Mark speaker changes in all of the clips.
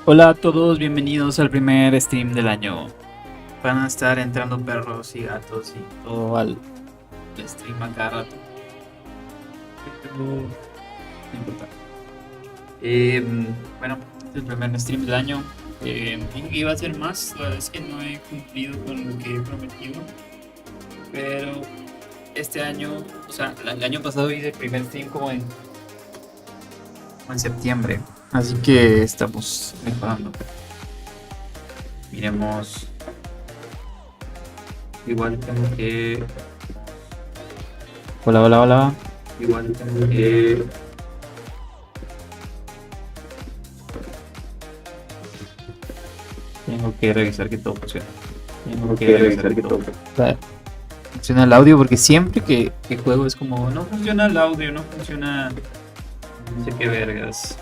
Speaker 1: Hola a todos, bienvenidos al primer stream del año. Van a estar entrando perros y gatos y todo al stream a cada rato. Pero no importa. Bueno, este es el primer stream del año. Dije que iba a ser más, la verdad es que no he cumplido con lo que he prometido. Pero este año, o sea, el año pasado hice el primer stream como en septiembre. Así que estamos mejorando. Miremos. Igual tengo que. Hola, hola, hola. Igual tengo que revisar que todo funcione. Tengo que revisar que todo funcione el audio porque siempre que juego es como no funciona el audio, no funciona. No sé qué vergas.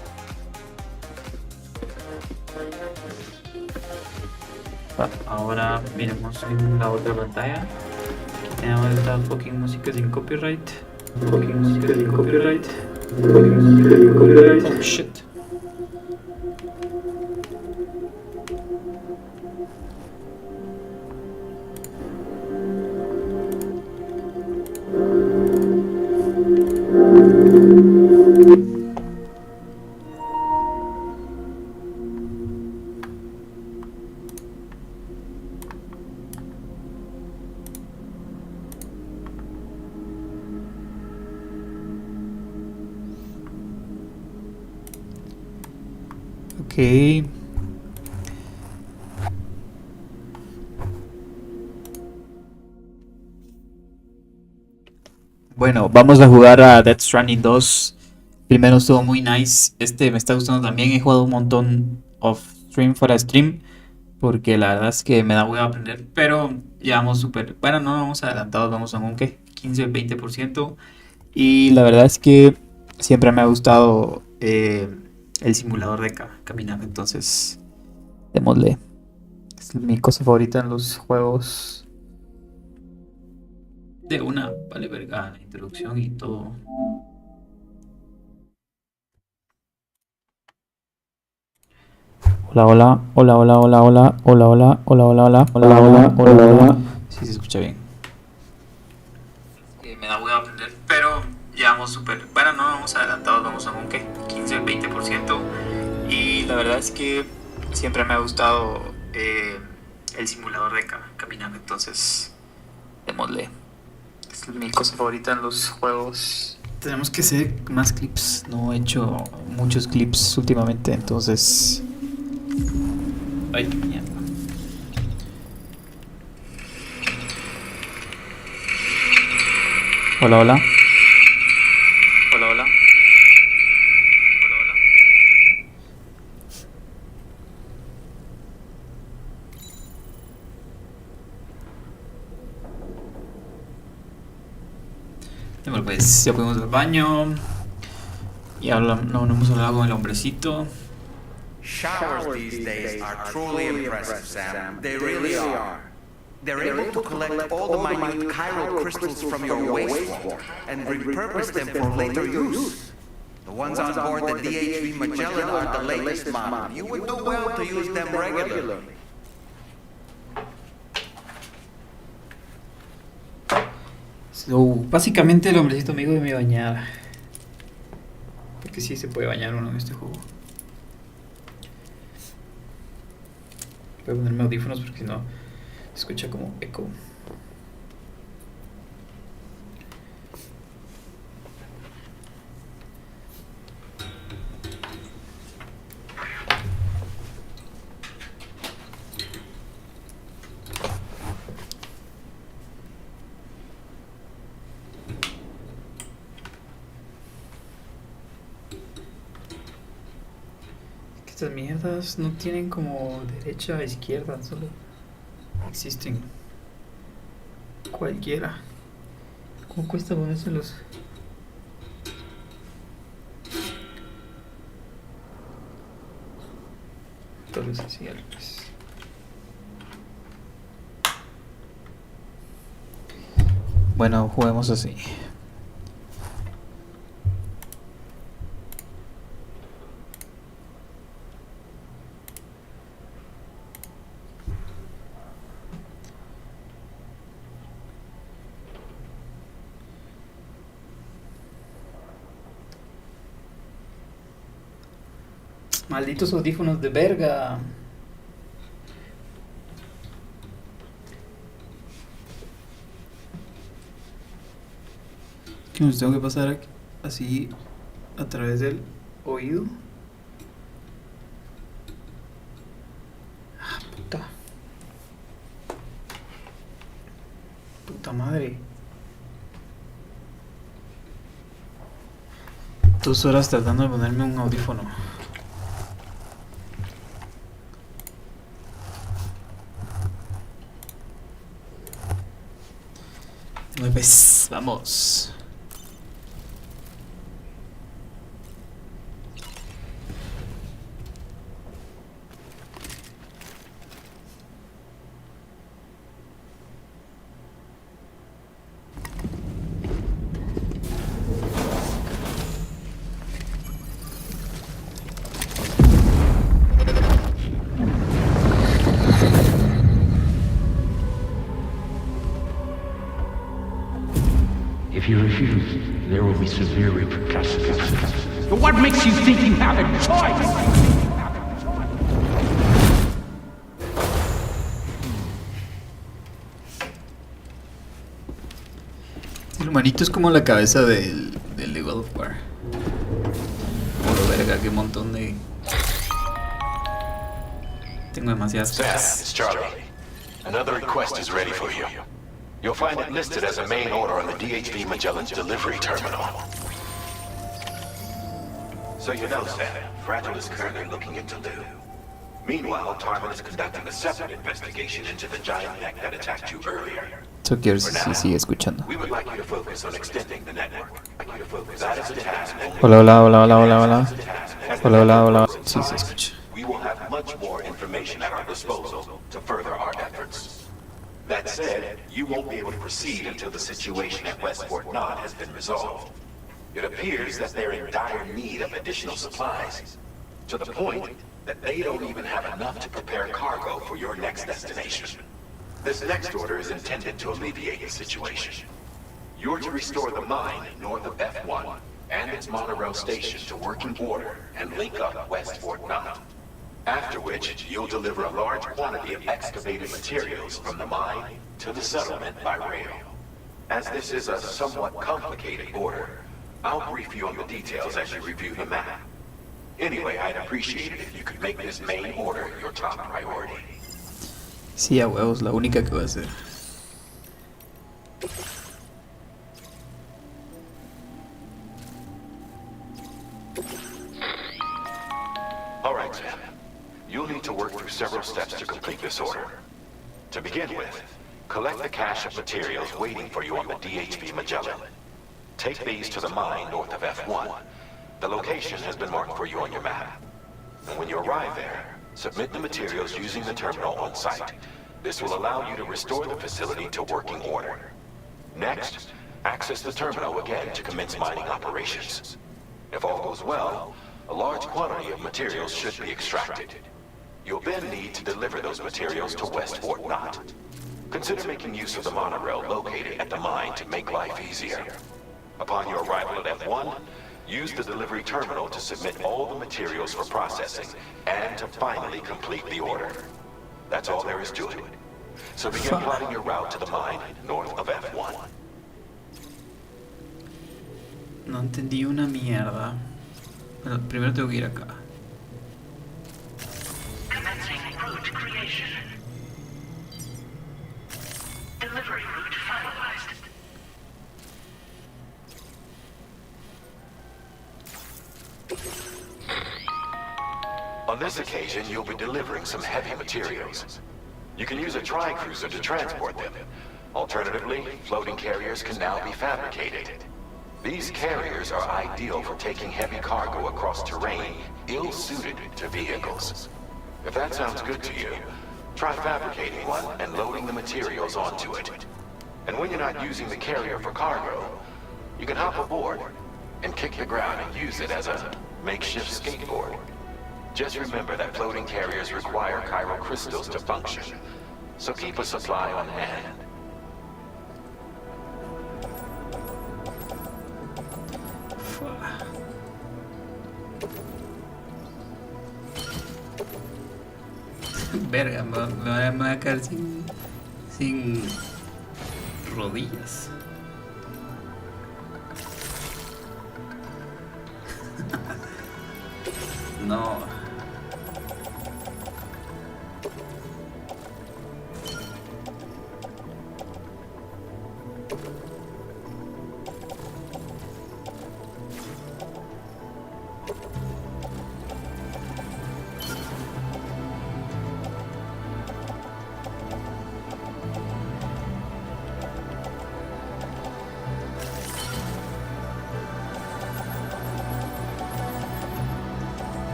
Speaker 1: Ahora miremos en la otra pantalla. Tenemos esta fucking música sin copyright. Fucking música sin copyright. Fucking música sin copyright. Oh shit. Ok. Bueno, vamos a jugar a Death Stranding 2. Primero estuvo muy nice. Este me está gustando también. He jugado un montón off stream fuera de stream. Porque la verdad es que me da huevo aprender. Pero ya vamos súper. Bueno, no vamos adelantados, vamos a un ¿qué? 15-20%. Y la verdad es que siempre me ha gustado el simulador de caminar. Entonces, démosle. Es mi cosa favorita en los juegos. De una, vale verga, la introducción y todo. Hola, hola, hola, hola, hola, hola, hola, hola, hola, hola, hola, hola, hola, hola, hola. Sí, se escucha bien. Me da huevo aprender, pero ya vamos súper. Bueno, no vamos adelantados, vamos a un ¿qué? 15-20%. Y la verdad es que siempre me ha gustado el simulador de caminar, entonces démosle. Es mi cosa favorita en los juegos. Tenemos que hacer más clips. No he hecho muchos clips últimamente, entonces. Ay, mierda. Hola, hola. Hola, hola. Hola, hola. Bueno, pues ya fuimos al baño. Y no hemos hablado con el hombrecito.
Speaker 2: Showers these days are truly impressive, Sam. They really are. They're able to collect all the minute chiral crystals from your wastewater and repurpose them for later use. The ones on board the DHV Magellan are the latest model. You would do well to use them regularly.
Speaker 1: So, básicamente el hombrecito amigo de mi bañada. Porque sí se puede bañar uno en este juego. Voy a ponerme audífonos porque si no se escucha como eco. Estas mierdas no tienen como derecha o izquierda, solo existen cualquiera. ¿Cómo cuesta ponerse los? Torres así al revés. Bueno, juguemos así. Malditos audífonos de verga. Que nos tengo que pasar aquí, así a través del oído. Ah, puta. Puta madre. 2 horas tratando de ponerme un audífono. Pues vamos.
Speaker 3: If you refuse, there will be severe repercussions. But what makes you think you have a choice?
Speaker 1: El humanito es como la cabeza del de God of War. Por verga, qué montón de... Tengo demasiadas
Speaker 4: Sam,
Speaker 1: cosas.
Speaker 4: it's Charlie. Another request is ready for you. You'll find it listed as a main order on the DHB Magellan's delivery terminal. So you know, Sam, Fragile is currently looking into Lou. Meanwhile, Tarman is conducting a separate investigation into the giant mech that attacked you earlier.
Speaker 1: So quiero si sigue escuchando.
Speaker 4: We would like you to focus on extending the network. That is the task.
Speaker 1: Hola, hola, hola, hola, hola, hola. Hola, hola, hola. Sí, se escucha.
Speaker 4: We will have much more information at our disposal to further our efforts. That said, you won't be able to proceed until the situation at Westport Knot has been resolved. It appears that they're in dire need of additional supplies, to the point that they don't even have enough to prepare cargo for your next destination. This next order is intended to alleviate the situation. You're to restore the mine north of F1 and its monorail station to working order and link up Westport Knot. After which, you'll deliver a large quantity of excavated materials from the mine to the settlement by rail. As this is a somewhat complicated order, I'll brief you on the details as you review the map. Anyway, I'd appreciate it if you could make this main order your top priority.
Speaker 1: Sí, a huevos, la única que voy a hacer.
Speaker 4: All right, Sam. You'll need to work through several steps to complete this order. To begin with, collect the cache of materials waiting for you on the DHB Magellan. Take these to the mine north of F1. The location has been marked for you on your map. And when you arrive there, submit the materials using the terminal on site. This will allow you to restore the facility to working order. Next, access the terminal again to commence mining operations. If all goes well, a large quantity of materials should be extracted. You'll then need to deliver those materials to Westport Knot. Consider making use of the monorail located at the mine to make life easier. Upon your arrival at F1, use the delivery terminal to submit all the materials for processing and to finally complete the order. That's all there is to it. So begin plotting your route to the mine north of F1.
Speaker 1: No entendí una mierda. Bueno, primero tengo que ir acá.
Speaker 5: Commencing route creation. Delivery route finalized.
Speaker 4: On this occasion, you'll be delivering some heavy materials. You can use a tri-cruiser to transport them. Alternatively, floating carriers can now be fabricated. These carriers are ideal for taking heavy cargo across terrain ill-suited to vehicles. If that sounds good to you, try fabricating one and loading the materials onto it. And when you're not using the carrier for cargo, you can hop aboard and kick the ground and use it as a makeshift skateboard. Just remember that floating carriers require chiral crystals to function, so keep a supply on hand.
Speaker 1: Verga, me voy a quedar sin rodillas. No.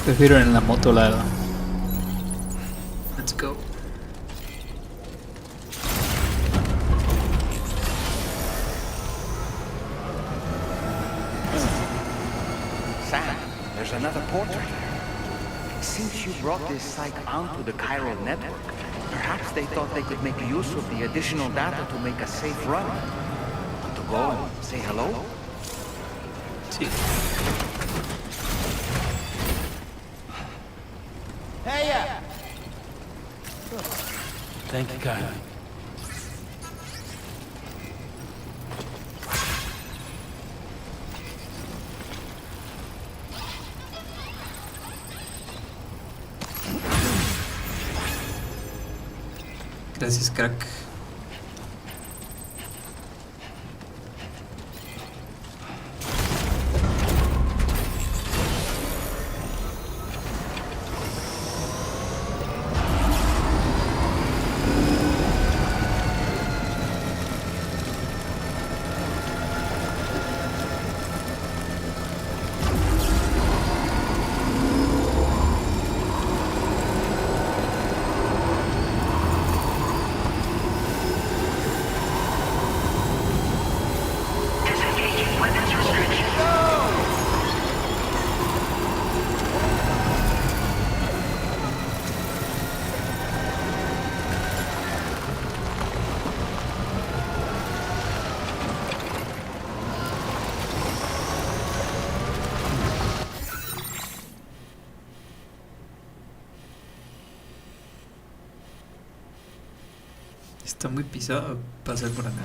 Speaker 1: Prefiero en la moto, la verdad. Let's go.
Speaker 2: Sam, there's another portrait here. Since you brought this site onto the chiral network, perhaps they thought they could make use of the additional data to make a safe run. Want to go and say hello?
Speaker 1: Sí.
Speaker 3: Thank you kindly.
Speaker 1: Gracias, crack.
Speaker 5: Disengaging weapons restriction.
Speaker 1: Está muy pisado pasar por acá.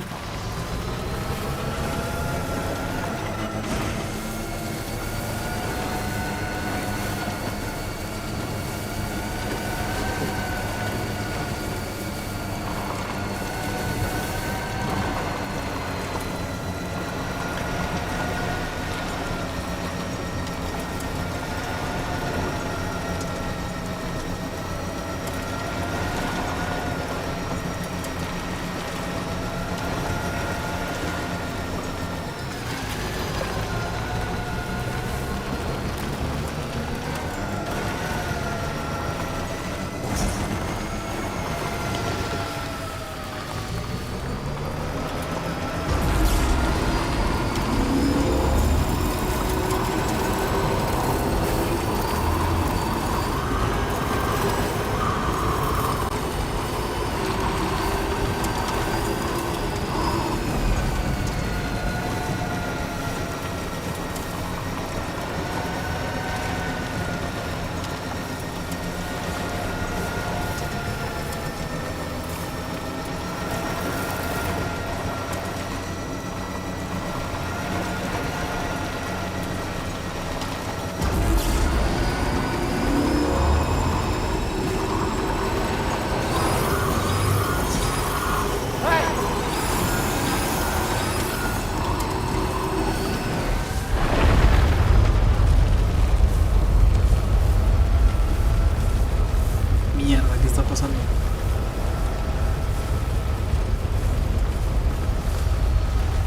Speaker 1: Mierda, ¿qué está pasando?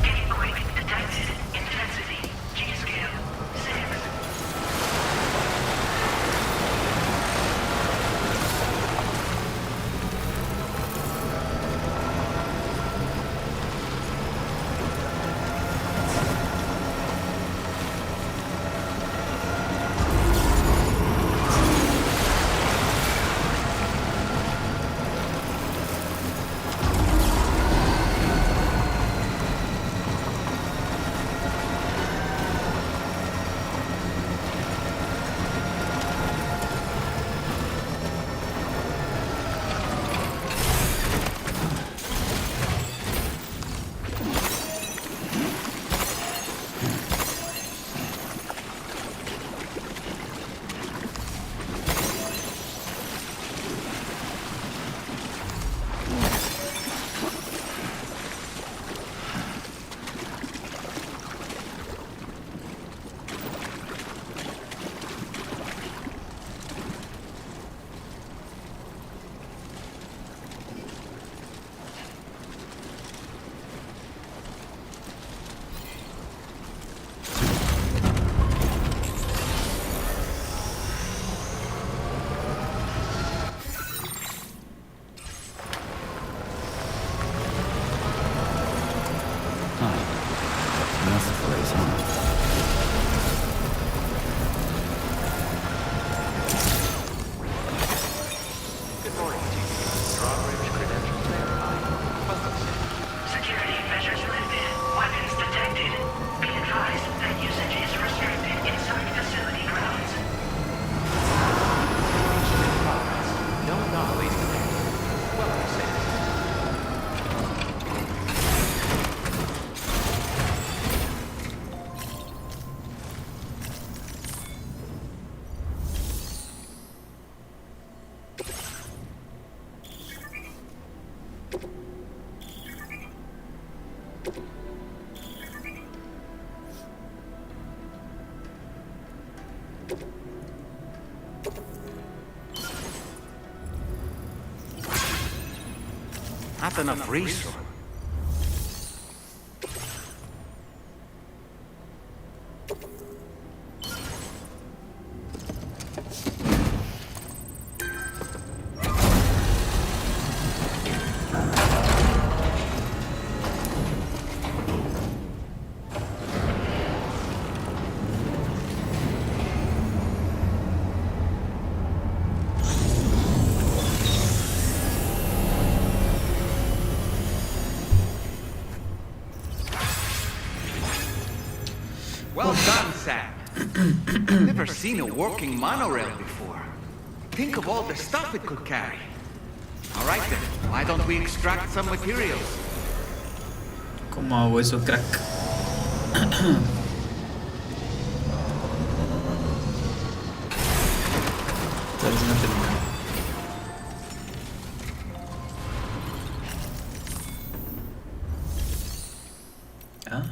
Speaker 5: Getting quick. Detected. Intensity. G-scale. 6.
Speaker 2: Not enough resource. Well done, Sam. I've never seen a working monorail before. Think of all the stuff it could carry. All right then, why don't we extract some materials?
Speaker 1: ¿Cómo hago eso, crack? Tal vez no termina. Ah.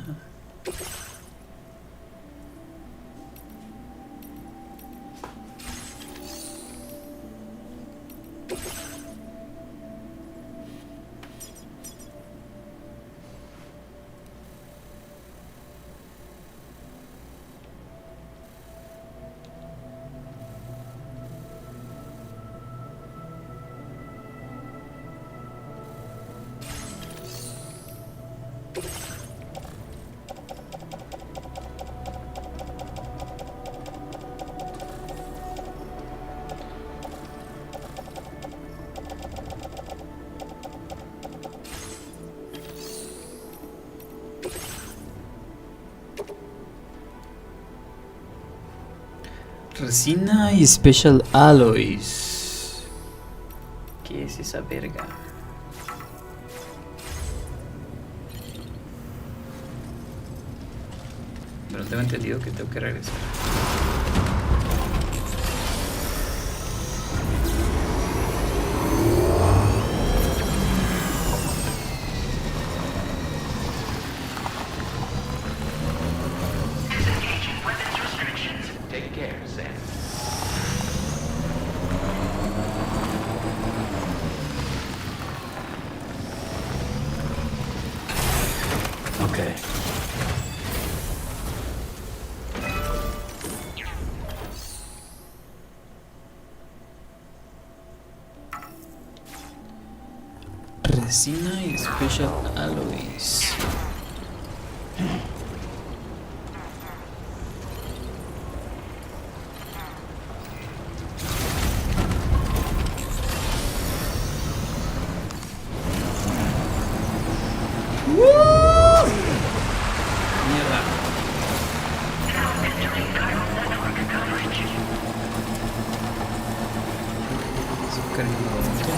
Speaker 1: Resina y Special Alloys. ¿Qué es esa verga? Pero tengo entendido que tengo que regresar.
Speaker 5: Disengaging weapons restrictions.
Speaker 3: Take care, Sam. Okay.
Speaker 1: Resina y Special Alloys. Mierda.
Speaker 5: Now entering chiral network coverage.
Speaker 1: Estoy cargando esto.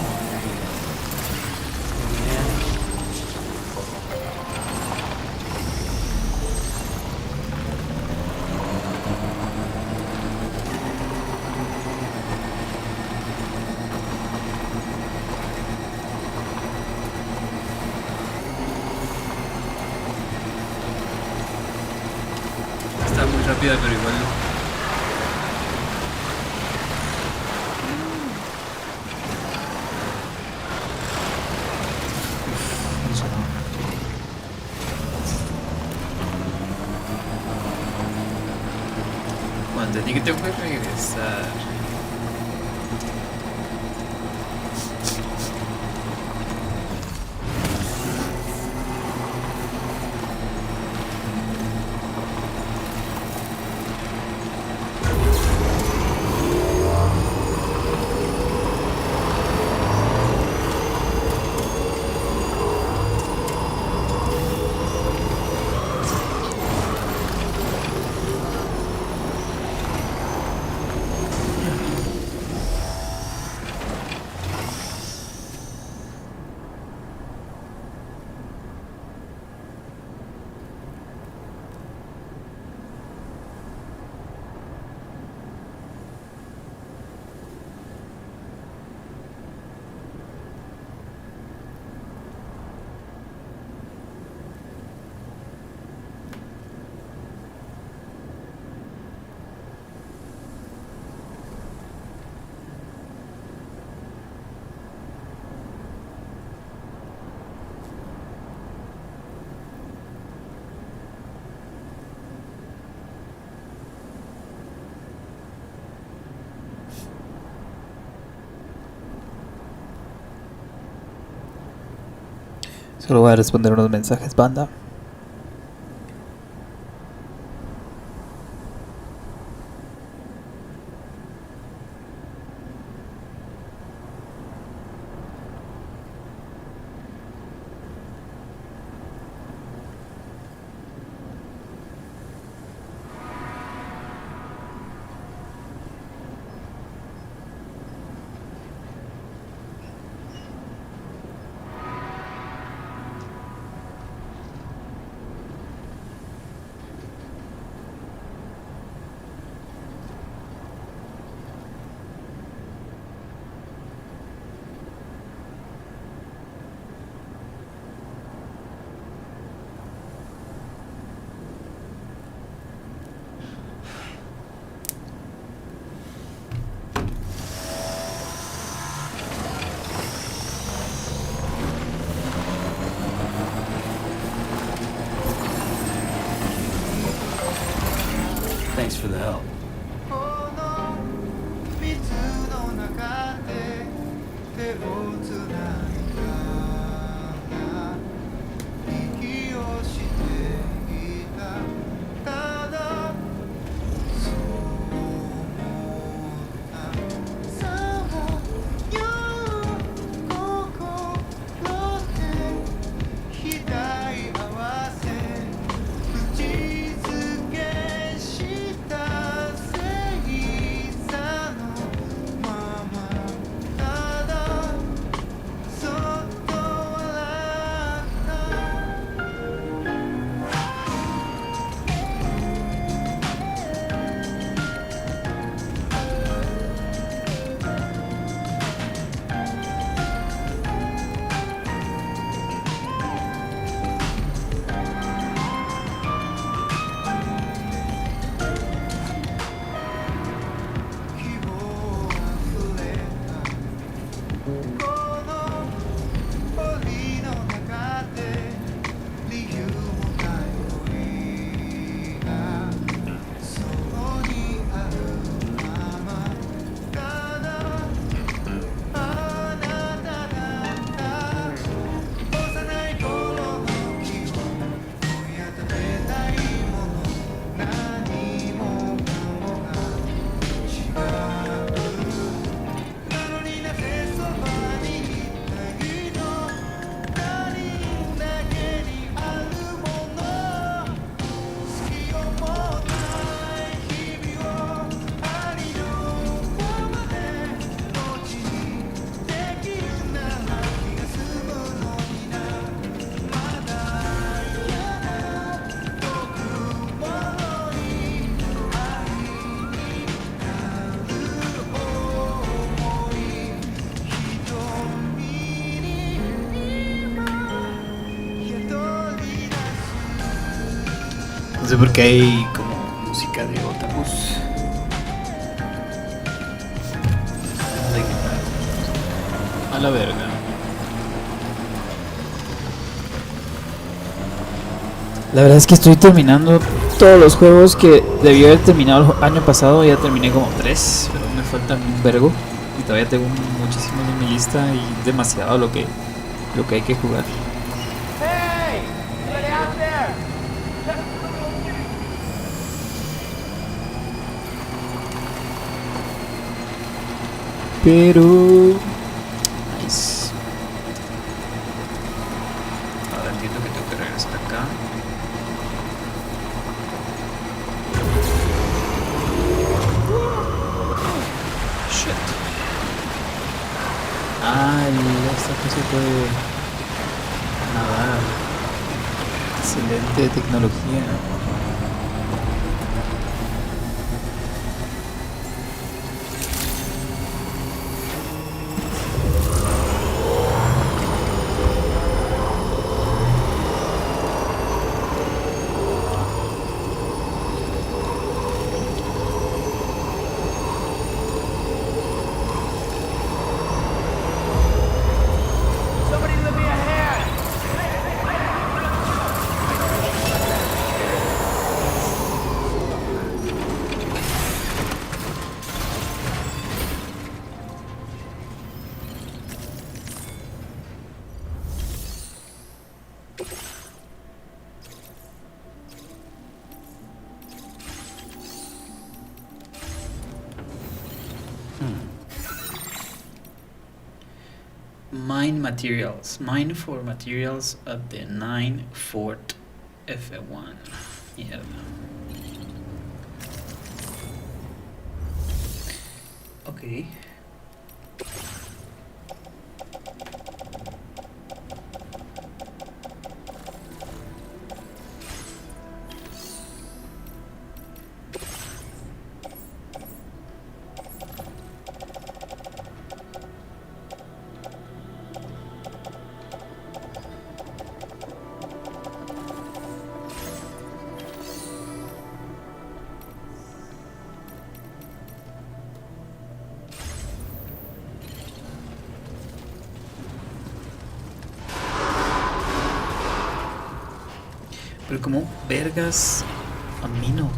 Speaker 1: Está muy rápida, pero igual no. Funcionó. Bueno, entendí que tengo que regresar. Solo voy a responder unos mensajes, banda.
Speaker 3: Thanks for the help.
Speaker 6: この水の中で手をつないだ息をしていたただそう思ったそういう心で額合わせ口づけした正座のままただそっと笑った希望あふれたこの檻の中で理由も頼りがそこにあるままただあなただった幼い頃の記憶今夜食べたいもの何もかもが違うなのになぜそばにいたいの他人だけにあるもの好きを持たない日々をありのままでこっちにできるなら気が済むのになまだ嫌な僕ものに愛になる想い瞳に今宿り出す
Speaker 1: No sé por qué hay como música de otakus. A la verga. La verdad es que estoy terminando todos los juegos que debí haber terminado el año pasado. Ya terminé como 3, pero me faltan un vergo. Y todavía tengo muchísimos en mi lista y demasiado lo que hay que jugar. Pero... nice. Ahora entiendo que tengo que regresar acá. Shit. Ah, esta cosa puede nadar. Excelente tecnología. Mine materials. Mine for materials at the 9 Fort F1. Mierda. Ok. Pero como vergas a mí no.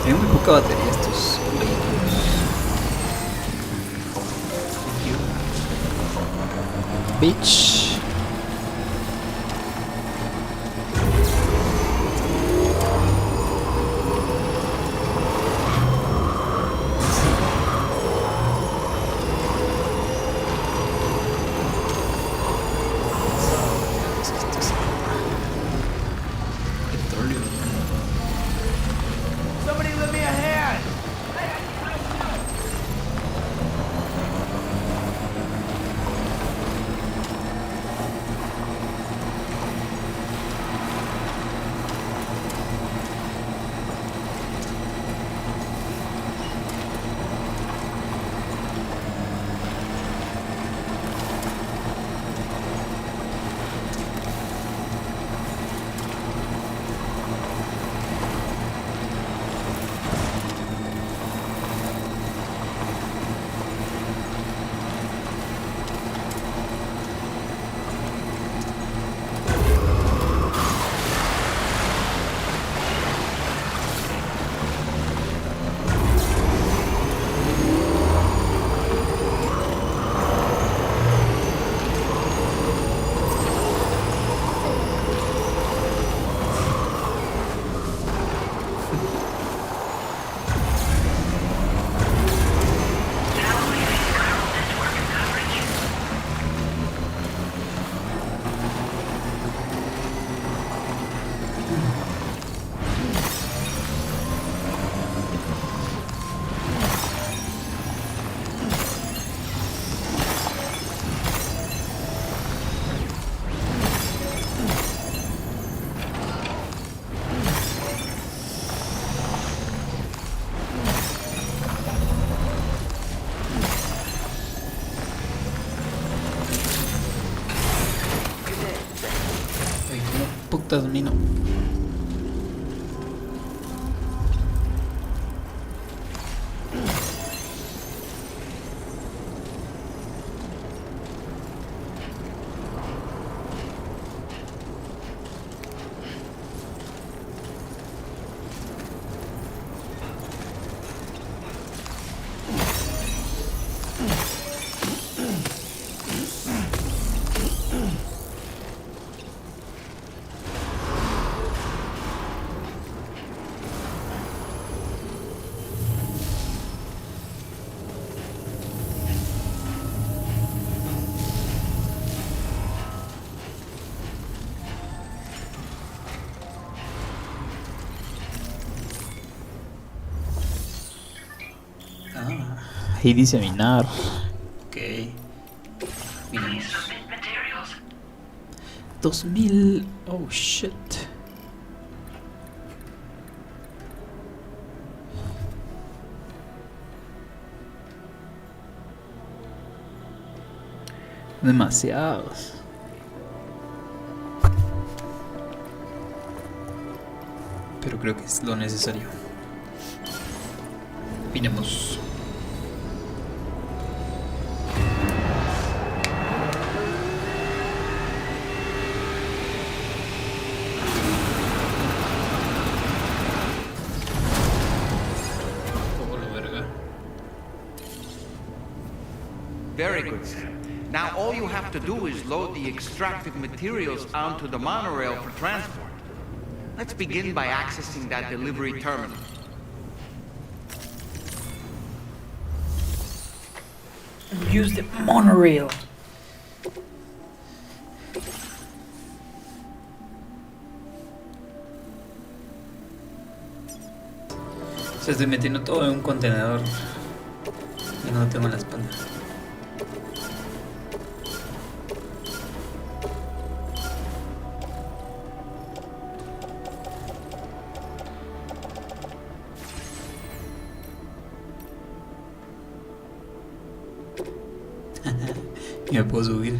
Speaker 1: Tienen muy poca batería estos vehículos. Bitch. Petróleo.
Speaker 6: Somebody lend me a hand!
Speaker 1: Ay, como putas mino. Ahí dice minar. Ok. Minamos.
Speaker 5: Submit materials.
Speaker 1: 2000. Oh shit. Demasiados. Pero creo que es lo necesario. Miremos. Oh, la verga.
Speaker 2: Very good, Sam. Now all you have to do is load the extracted materials onto the monorail for transport. Let's begin by accessing that delivery terminal.
Speaker 1: Use the monorail. Se estoy metiendo todo en un contenedor y no lo tengo en la espalda. Y me puedo subir.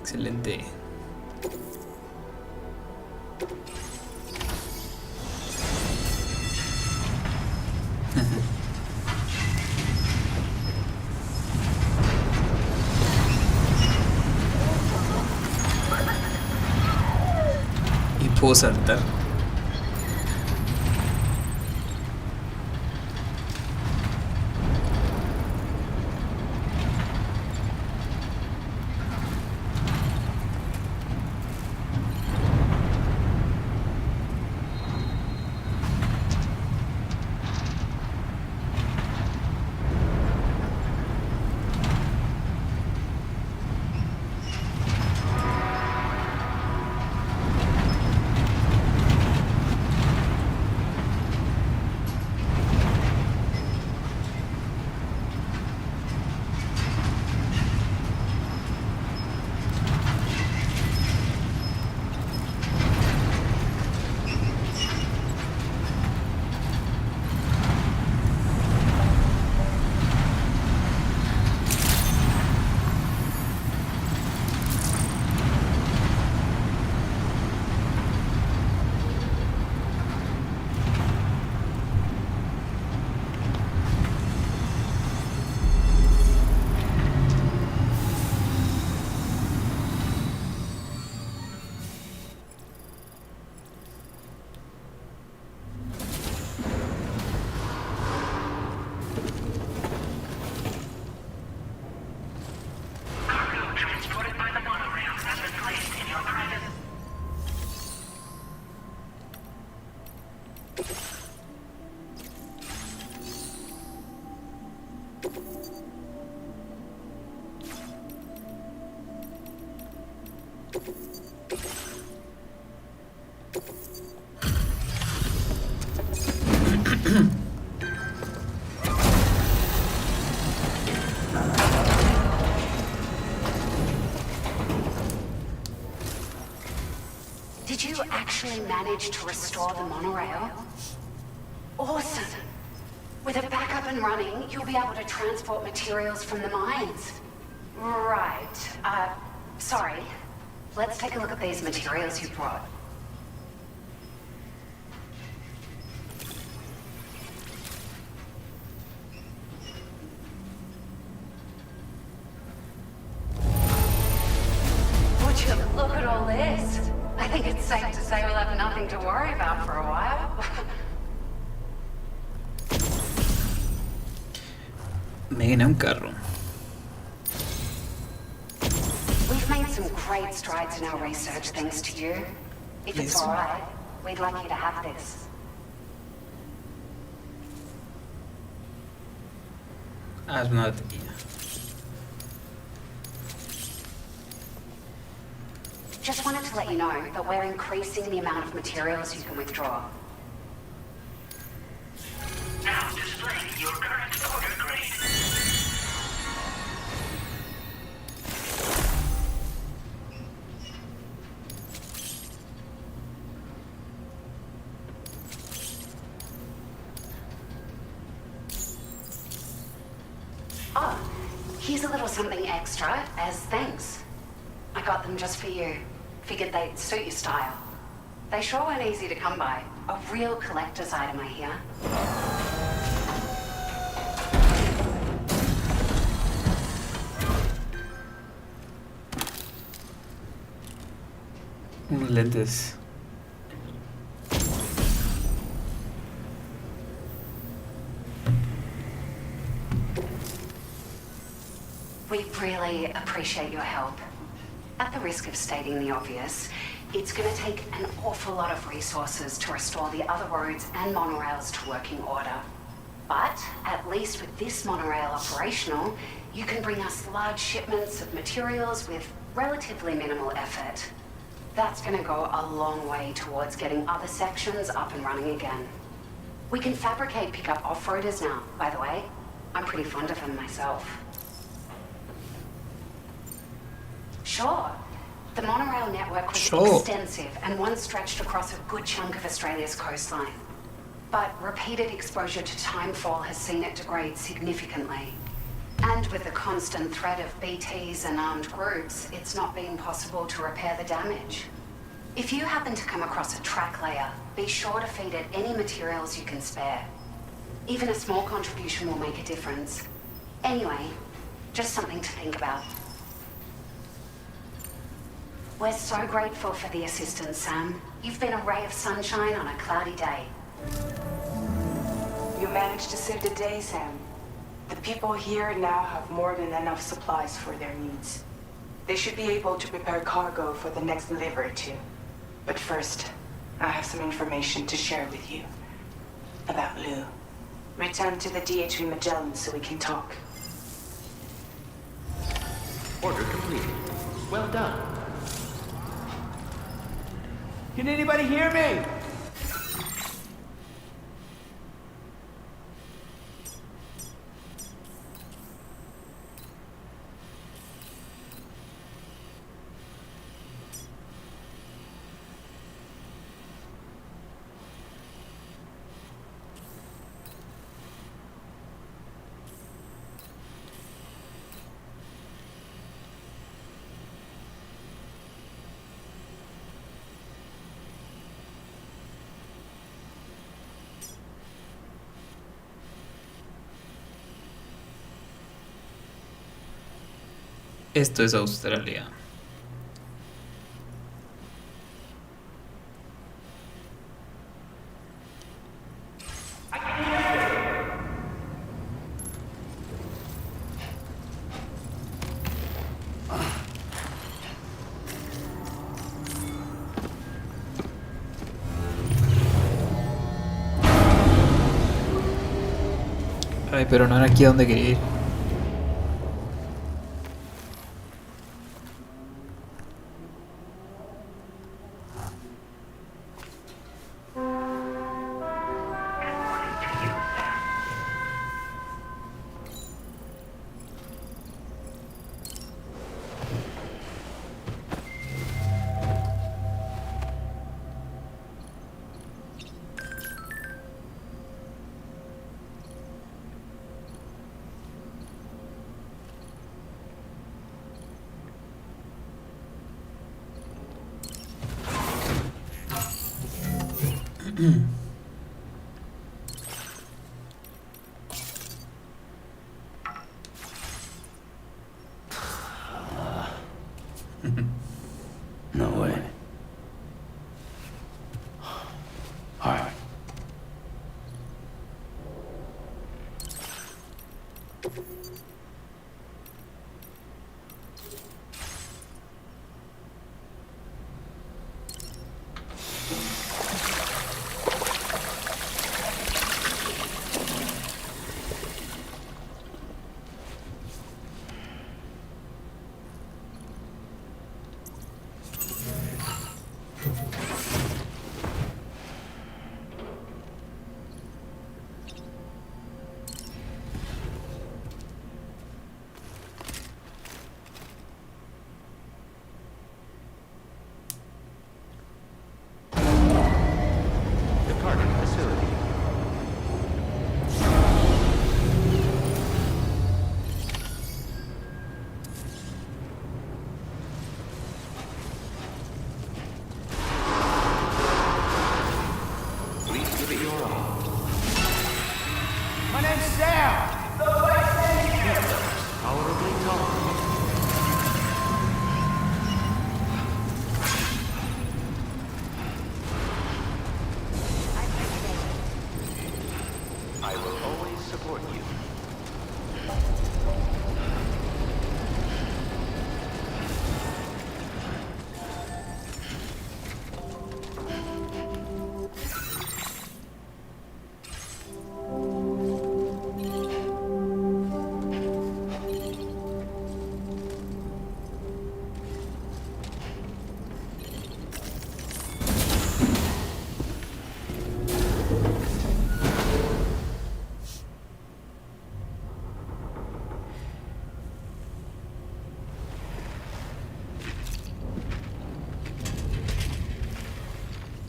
Speaker 1: Excelente. Y puedo saltar.
Speaker 5: Cargo transported by the monorail has been placed in your private.
Speaker 7: Did you actually manage to restore the monorail? Awesome! With it back up and running, you'll be able to transport materials from the mines. Right. Sorry. Let's take a look at these materials you brought. Would you look at all this? I think it's safe to say we'll have nothing to worry about for a while.
Speaker 1: Me gané un carro.
Speaker 7: We've made some great strides in our research thanks to you. If it's
Speaker 1: Yes.
Speaker 7: alright, we'd like you to have this.
Speaker 1: Ah, es una batería.
Speaker 7: Just wanted to let you know that we're increasing the amount of materials you can withdraw.
Speaker 5: Now displaying your current order grade.
Speaker 7: Here's a little something extra as thanks. I got them just for you. Figured they'd suit your style. They sure weren't easy to come by. A real collector's item, I hear.
Speaker 1: Unos lentes.
Speaker 7: We really appreciate your help. At the risk of stating the obvious, it's going to take an awful lot of resources to restore the other roads and monorails to working order. But at least with this monorail operational, you can bring us large shipments of materials with relatively minimal effort. That's going to go a long way towards getting other sections up and running again. We can fabricate pickup off-roaders now, by the way. I'm pretty fond of them myself. Sure. The monorail network was extensive and once stretched across a good chunk of Australia's coastline. But repeated exposure to timefall has seen it degrade significantly. And with the constant threat of BTs and armed groups, it's not been possible to repair the damage. If you happen to come across a track layer, be sure to feed it any materials you can spare. Even a small contribution will make a difference. Anyway, just something to think about. We're so grateful for the assistance, Sam. You've been a ray of sunshine on a cloudy day.
Speaker 8: You managed to save the day, Sam. The people here now have more than enough supplies for their needs. They should be able to prepare cargo for the next delivery too. But first, I have some information to share with you. About Lou. Return to the DHV Magellan so we can talk.
Speaker 3: Order complete. Well done.
Speaker 6: Can anybody hear me?
Speaker 1: Esto es Australia. Ay, pero no era aquí a donde quería ir.
Speaker 3: No way. All right.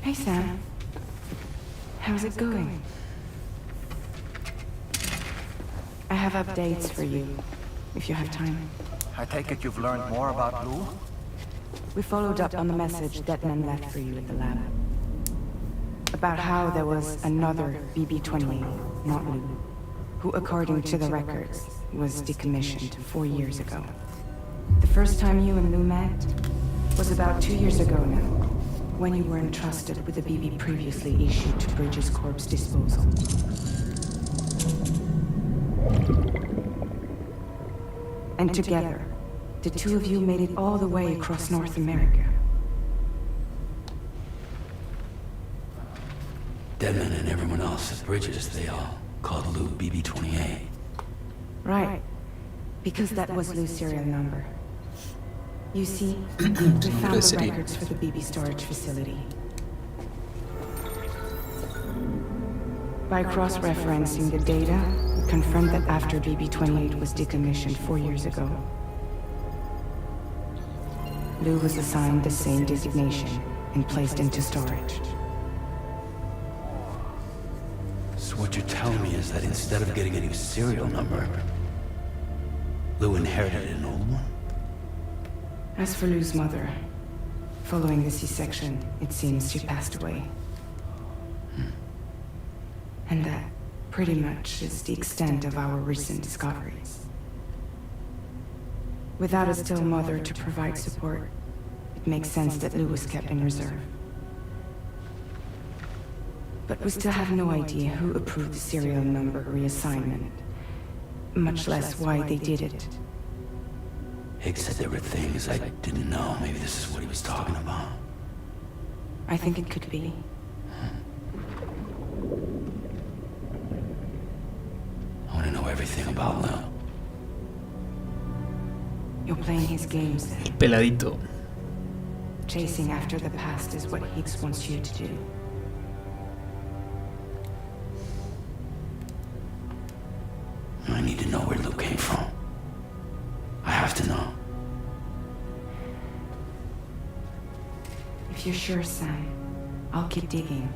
Speaker 8: Hey, Sam. How's it going? I have updates for you, if you have time.
Speaker 2: I take it you've learned more about Lou?
Speaker 8: We followed up on the message Deadman left for you at the lab. About how there was another BB-28, not Lou, who, according to the records, was decommissioned 4 years ago. The first time you and Lou met was about 2 years ago now, when you were entrusted with the BB previously issued to Bridges Corp's disposal. And together, the two of you made it all the way across North America.
Speaker 3: Deadman and everyone else at Bridges, they all called Lou BB-28.
Speaker 8: Right. Because that was Lou's serial number. You see, we found the
Speaker 1: Curiosity.
Speaker 8: records for the BB storage facility. By cross-referencing the data, we confirmed that after BB-28 was decommissioned 4 years ago, Lou was assigned the same designation and placed into storage.
Speaker 3: So what you're telling me is that instead of getting a new serial number, Lou inherited an old one?
Speaker 8: As for Lou's mother, following the C-section, it seems she passed away. And that pretty much is the extent of our recent discoveries. Without a still mother to provide support, it makes sense that Lou was kept in reserve. But we still have no idea who approved the serial number reassignment, much less why they did it.
Speaker 3: Higgs said there were things I didn't know. Maybe this is what he was talking about.
Speaker 8: I think it could be.
Speaker 3: I want to know everything about Lou.
Speaker 8: You're playing his games then.
Speaker 1: El peladito.
Speaker 8: Chasing after the past is what Higgs wants you to do.
Speaker 3: I need to know where Lou came from. I have to know.
Speaker 8: If you're sure, Sam, I'll keep digging.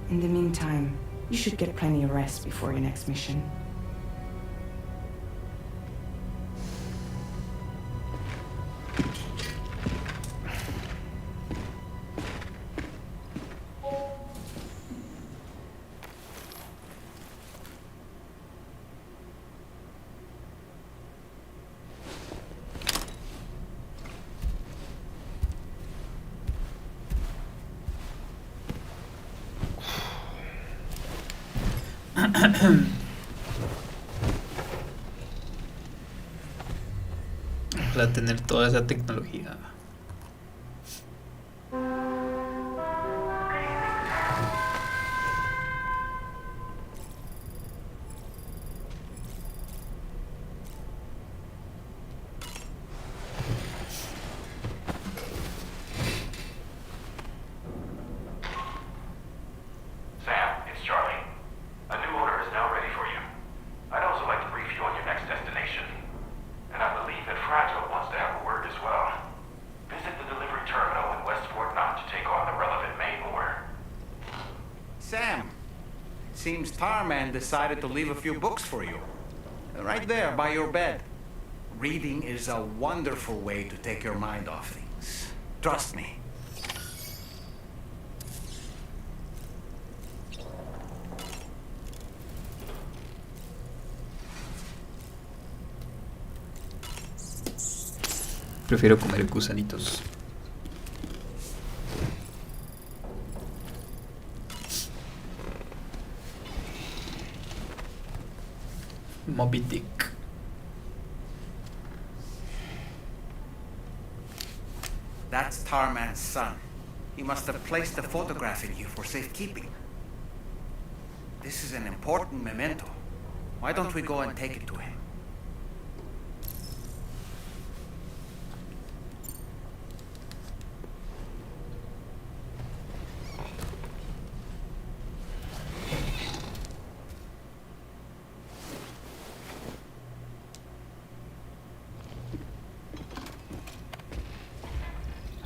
Speaker 8: In the meantime, you should get plenty of rest before your next mission.
Speaker 1: Para tener toda esa tecnología.
Speaker 4: Sam, it's Charlie. A new order is now ready for you. I'd also like to brief you on your next destination. And I believe that Fragile wants to have a word as well. Visit the delivery terminal in Westport Knot to take on the relevant main order.
Speaker 2: Sam, it seems Tarman decided to leave a few books for you. Right there by your bed. Reading is a wonderful way to take your mind off things. Trust me.
Speaker 1: Prefiero comer gusanitos. Moby Dick.
Speaker 2: That's Tarman's son. He must have placed a photograph in you for safekeeping. This is an important memento. Why don't we go and take it to him?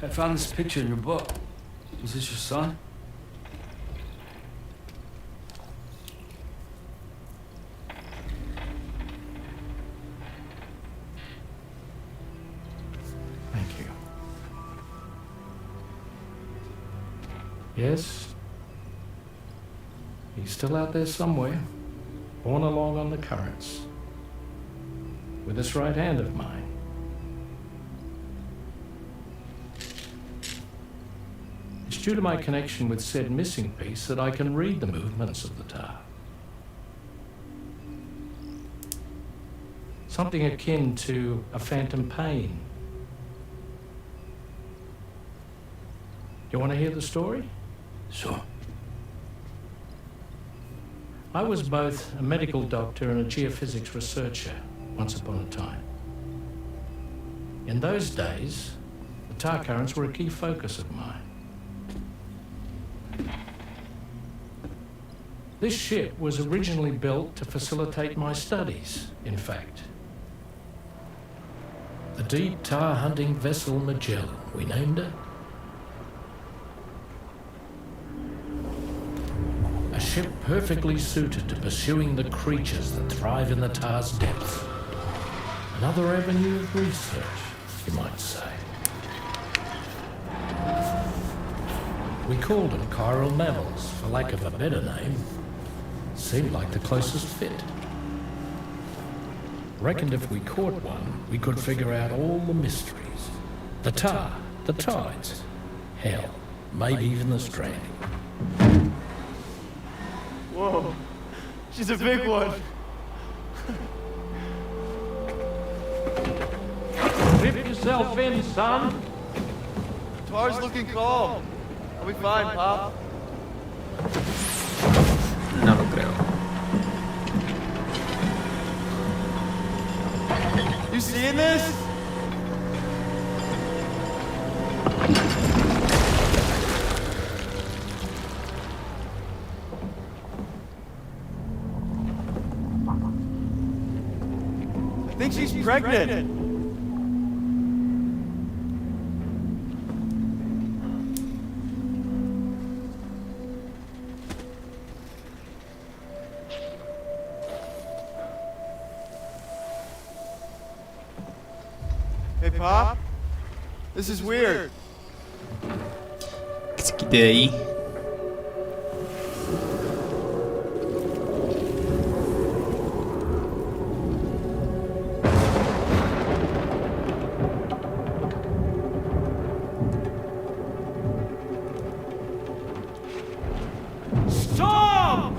Speaker 3: I found this picture in your book. Is this your son? Thank you. Yes. He's still out there somewhere, borne along on the currents, with this right hand of mine. It's due to my connection with said missing piece that I can read the movements of the tar. Something akin to a phantom pain. You want to hear the story?
Speaker 9: Sure.
Speaker 3: I was both a medical doctor and a geophysics researcher once upon a time. In those days, the tar currents were a key focus of mine. This ship was originally built to facilitate my studies, in fact. The deep tar hunting vessel Magellan, we named her. A ship perfectly suited to pursuing the creatures that thrive in the tar's depth. Another avenue of research, you might say. We called them chiral mammals, for lack of a better name. Seemed like the closest fit. Reckoned if we caught one, we could figure out all the mysteries. The tar, the tides, hell, maybe even the stranding.
Speaker 6: Whoa, she's a big one.
Speaker 3: Dip yourself in, son.
Speaker 6: Tar's looking calm. Are we fine, Pop?
Speaker 1: No lo creo.
Speaker 6: You seeing this? I think she's pregnant. Hey, Pop? This is weird.
Speaker 1: Que se quite de ahí.
Speaker 3: Stop!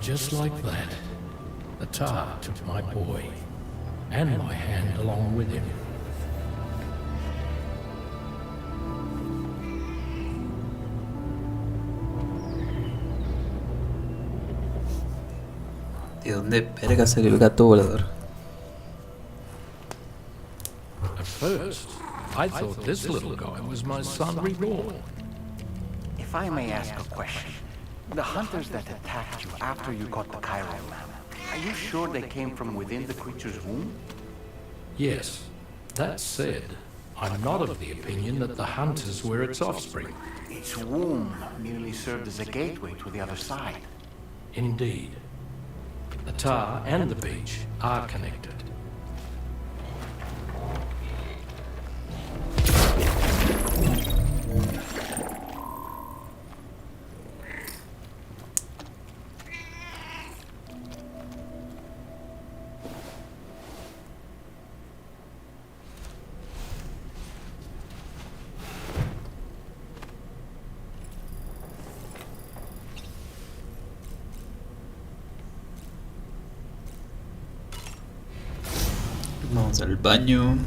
Speaker 3: Just like that, The Tar took my boy, and my hand along with him.
Speaker 1: ¿De dónde verga salió el gato volador?
Speaker 3: At first, I thought this little guy was my son reborn.
Speaker 2: If I may ask a question, the hunters that attacked you after you got the Chiral map, are you sure they came from within the creature's womb?
Speaker 3: Yes, that said, I'm not of the opinion that the hunters were its offspring.
Speaker 2: Its womb merely served as a gateway to the other side.
Speaker 3: Indeed. The Tar and the beach are connected.
Speaker 1: Vamos al baño.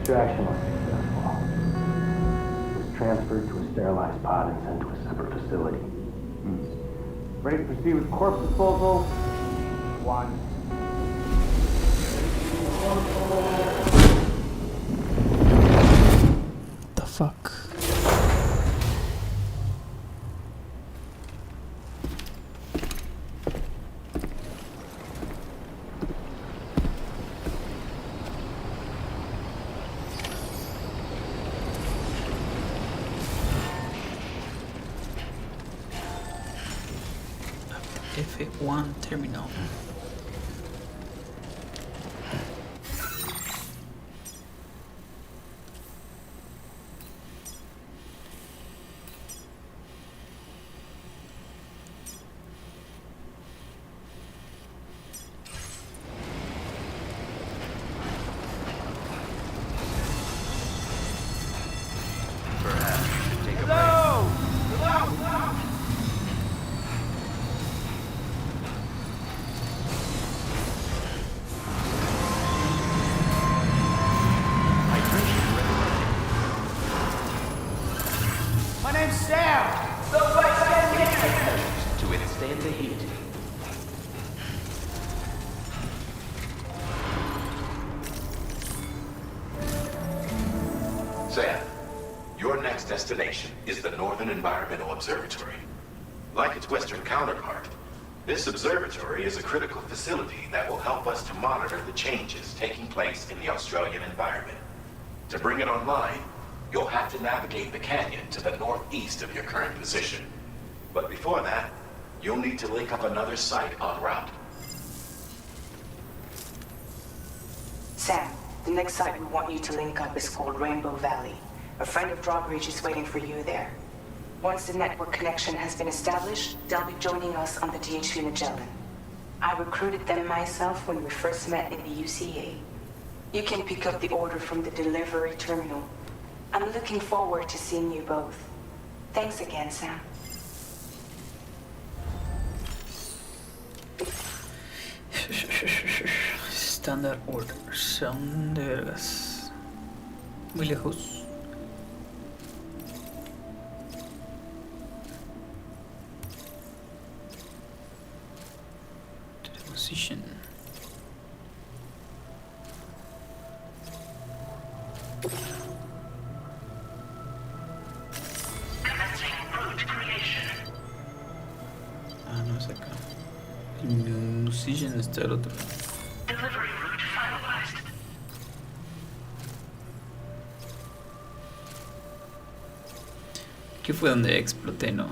Speaker 9: Extraction was successful. It was transferred to a sterilized pod and sent to a separate facility.
Speaker 6: Ready to proceed with corpse disposal? 1.
Speaker 1: What the fuck? F1 terminal.
Speaker 6: My name's Sam!
Speaker 2: To withstand the heat.
Speaker 4: Sam, your next destination is the Northern Environmental Observatory. Like its Western counterpart, this observatory is a critical facility that will help us to monitor the changes taking place in the Australian environment. To bring it online, you'll have to navigate the canyon to the northeast of your current position. But before that, you'll need to link up another site en route.
Speaker 8: Sam, the next site we want you to link up is called Rainbow Valley. A friend of Drawbridge is waiting for you there. Once the network connection has been established, they'll be joining us on the DHV Magellan. I recruited them myself when we first met in the UCA. You can pick up the order from the delivery terminal. I'm looking forward to seeing you both. Thanks again, Sam.
Speaker 1: Standard order. Son de vergas. Muy lejos. position.
Speaker 5: Commencing route creation.
Speaker 1: Ah, no es acá. El position está el otro.
Speaker 5: Delivery route finalized.
Speaker 1: ¿Qué fue donde exploté, no?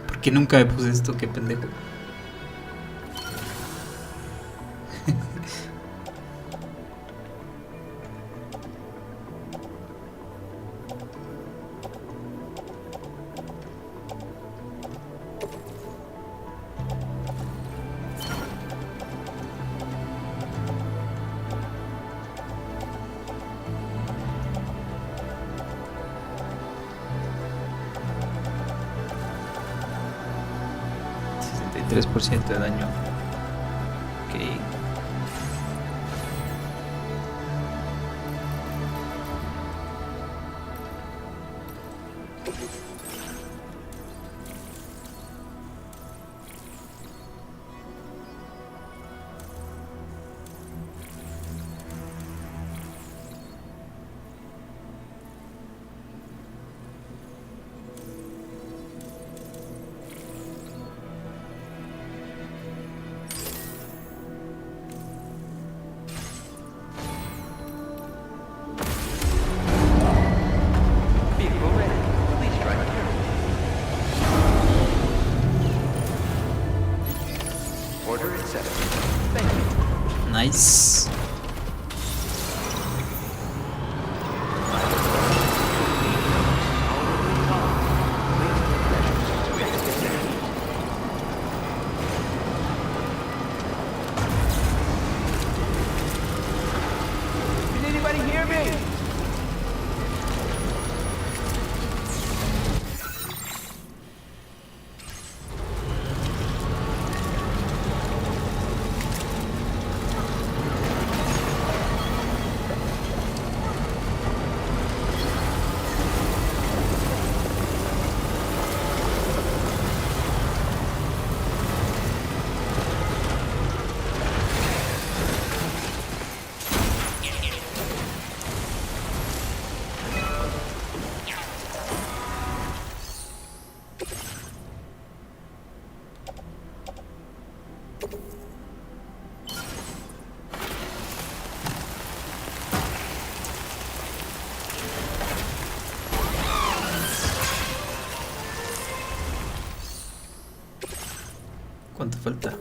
Speaker 1: ¿Por qué nunca me puse esto? Qué pendejo. %, de daño. Ok.
Speaker 2: Vehicle ready. Please drive carefully. Order accepted. Thank you.
Speaker 1: Nice.
Speaker 2: Can anybody hear me?
Speaker 1: ¿Cuánto falta?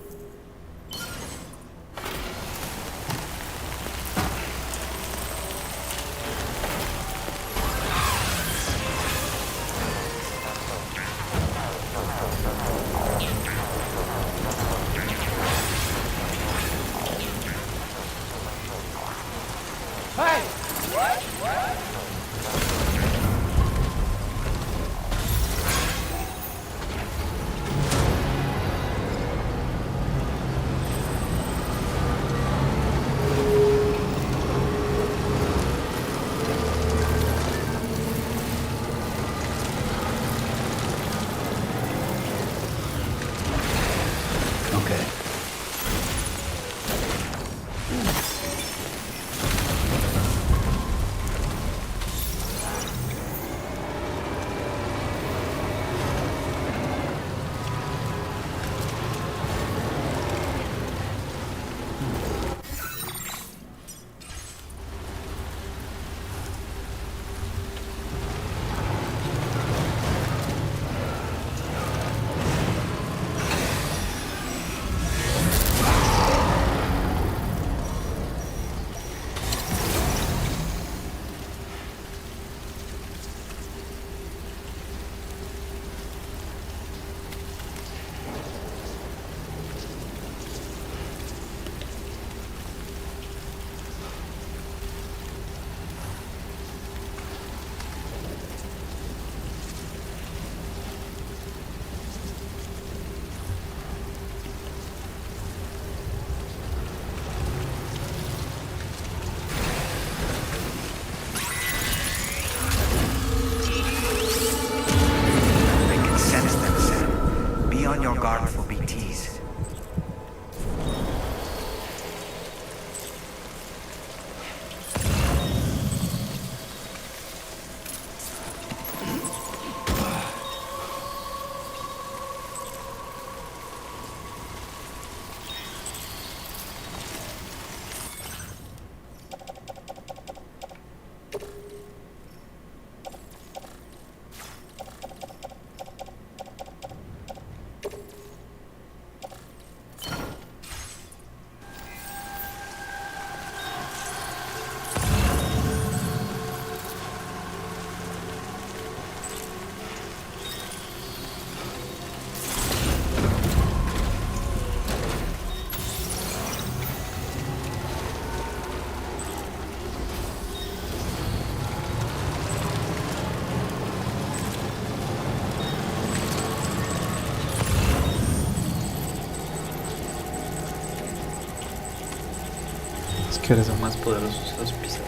Speaker 1: Que ahora son más poderosos los pisados.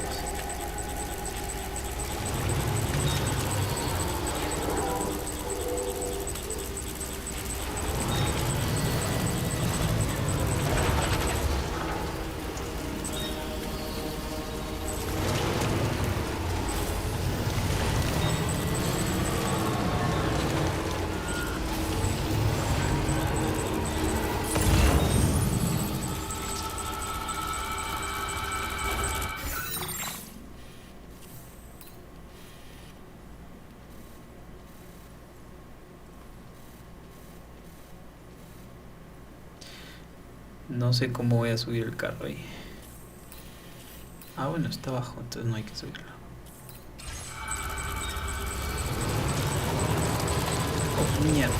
Speaker 1: No sé cómo voy a subir el carro ahí. Ah, bueno, está abajo, entonces no hay que subirlo. Oh, mierda.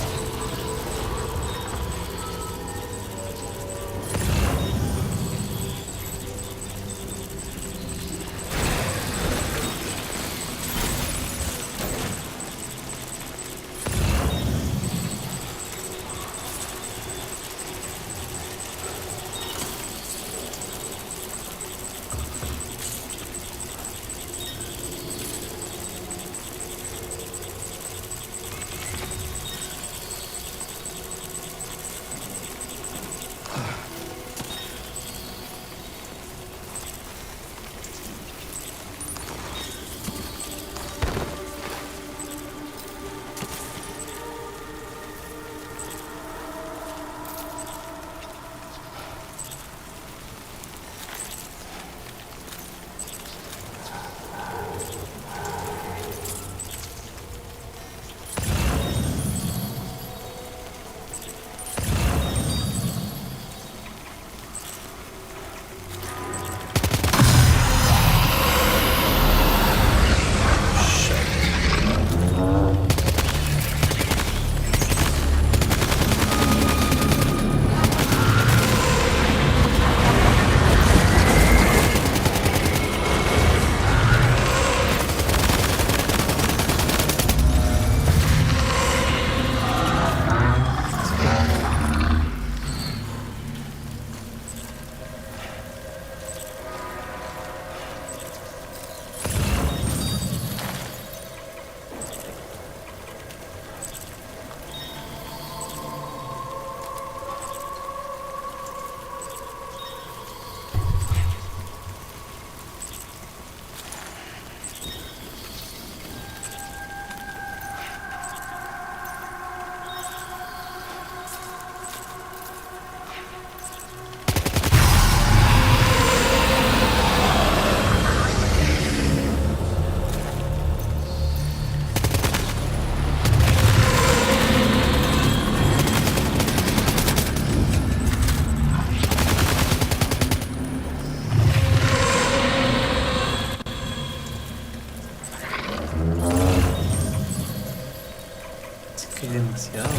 Speaker 1: Que hay demasiados.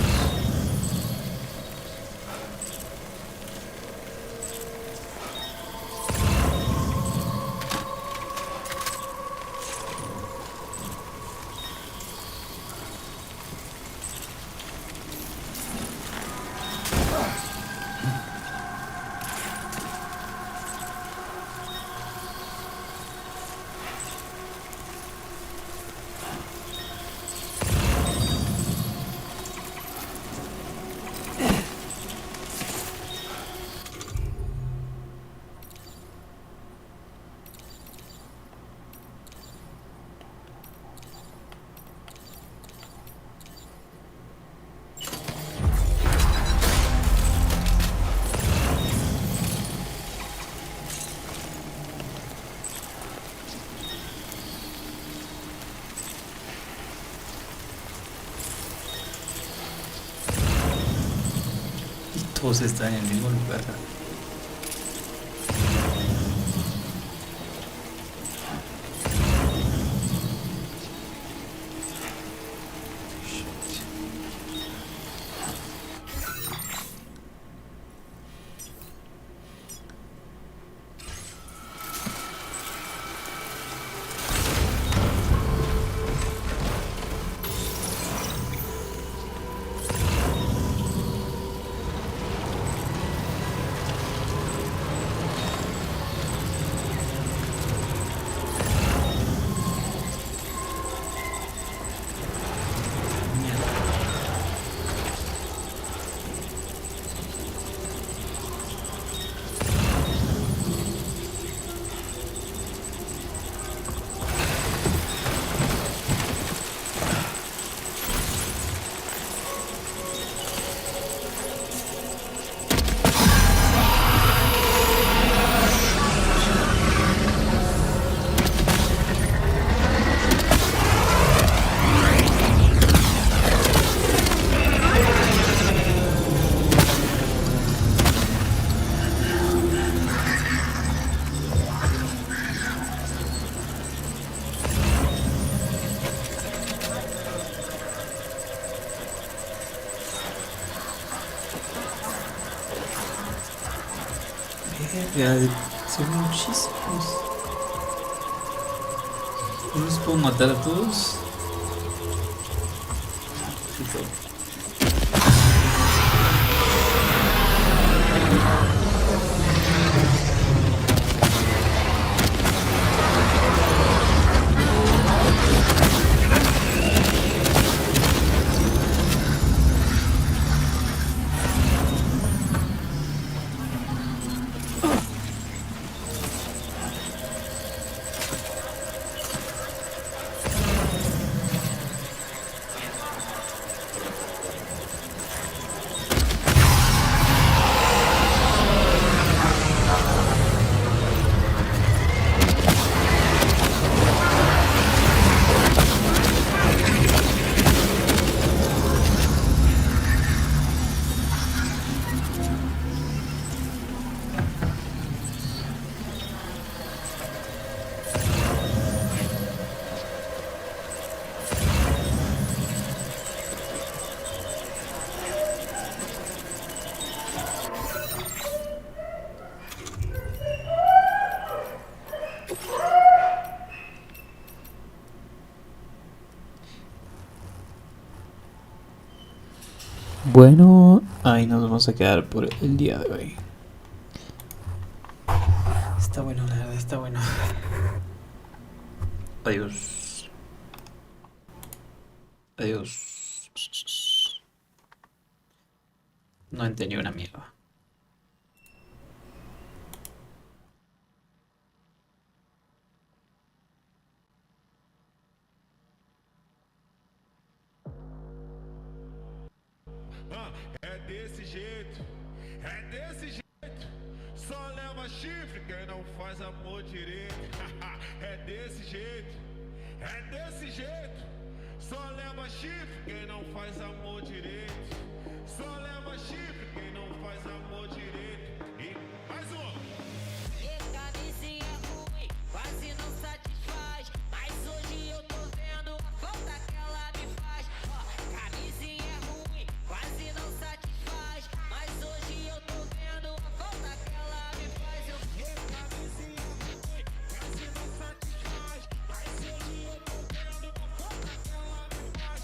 Speaker 1: Todos están en el mismo lugar. Cara, são muitíssimos. Vamos por matar a todos. Ficou. Bueno, ahí nos vamos a quedar por el día de hoy. Está bueno, la verdad, está bueno. Adiós. Adiós. No entendí una mierda.
Speaker 10: É desse jeito, é desse jeito. Só leva chifre quem não faz amor direito. É desse jeito, é desse jeito. Só leva chifre quem não faz amor direito. Só leva chifre quem não faz amor direito. E mais um.
Speaker 6: Camisinha ruim, quase não satisfaz. Mas hoje eu tô vendo a falta que ela me faz. Camisinha ruim, quase não satisfaz. Mas hoje eu tô vendo a falta que ela me faz. Eu camisinha ruim, quase não satisfaz. Mas hoje eu tô vendo a falta que ela me faz.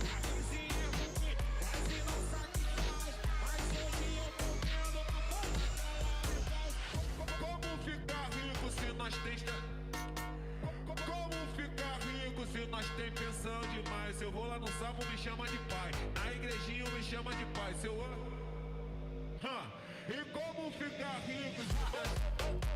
Speaker 6: Camisinha ruim, quase não satisfaz. Mas hoje eu tô vendo a falta que ela me faz.
Speaker 10: Como ficar rico se nós tem... Como ficar rico se nós tem pensão demais? Se eu vou lá no salmo me chama de pai, na igrejinha me chama de pai. Se eu... E como ficar rico se nós...